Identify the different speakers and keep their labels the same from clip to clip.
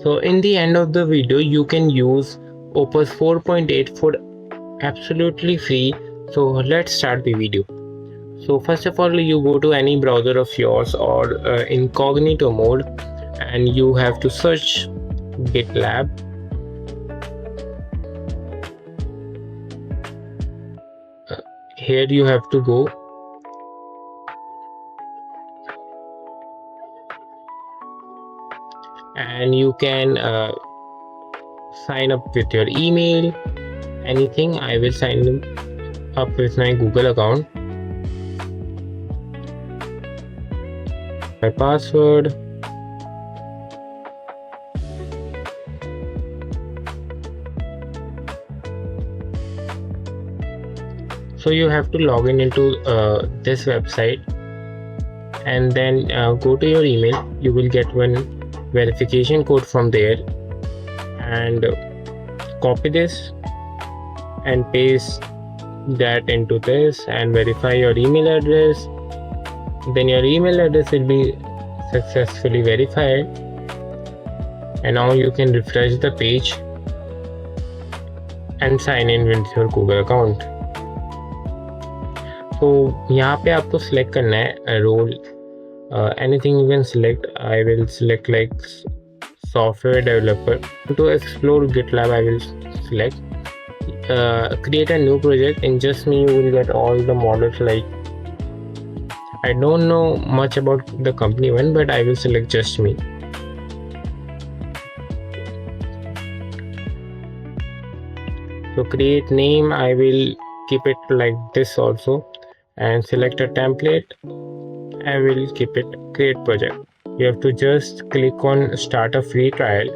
Speaker 1: So in the end of the video, you can use OPUS 4.8 for absolutely free. So let's start the video. So first of all, you go to any browser of yours or incognito mode, and you have to search GitLab. Here you have to go, and you can sign up with your email, anything. I will sign up with my Google account, my password, so you have to log in into this website, and then go to your email. You will get one verification code from there, and copy this and paste that into this and verify your email address. Then your email address will be successfully verified, and now you can refresh the page and sign in with your Google account. तो यहाँ पे आपको select करना है role, anything you can select. I will select like software developer. To explore GitLab, I will select create a new project. In Just Me, you will get all the models. Like, I don't know much about the company one, but I will select Just Me. So create name, I will keep it like this also, and select a template. I will keep it create project. You have to just click on start a free trial,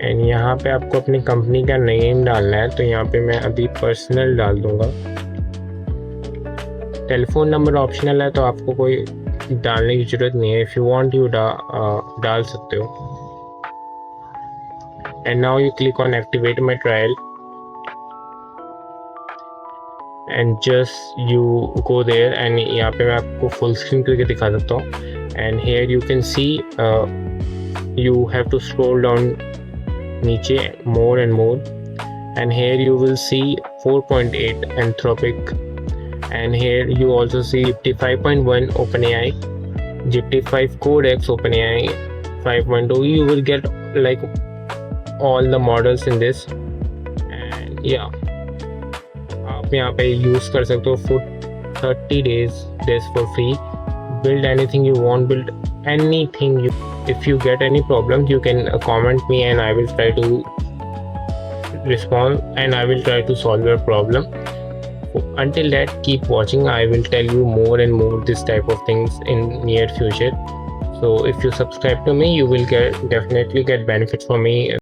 Speaker 1: and यहाँ पे आपको अपनी company का name डालना है. तो यहाँ पे मैं अभी पर्सनल डाल दूंगा. टेलीफोन नंबर ऑप्शनल है, तो आपको कोई डालने की जरूरत नहीं है. इफ़ यू वांट यू डाल सकते हो. And now you click on activate my trial, and just you go there. And यहाँ पे मैं आपको फुल स्क्रीन करके दिखा सकता हूँ. And here you can see you have to scroll down नीचे more and more, and here you will see 4.8 Anthropic, and here you also see 55.1 OpenAI, GPT-5 Codex OpenAI 5.0. You will get like all the models in this, and yeah, आप यहाँ पे use कर सकते हो for 30 days this for free. Build anything you want, build anything you. If you get any problems, you can comment me, and I will try to respond, and I will try to solve your problem. Until that, keep watching. I will tell you more and more this type of things in near future. So if you subscribe to me, you will definitely get benefits from me.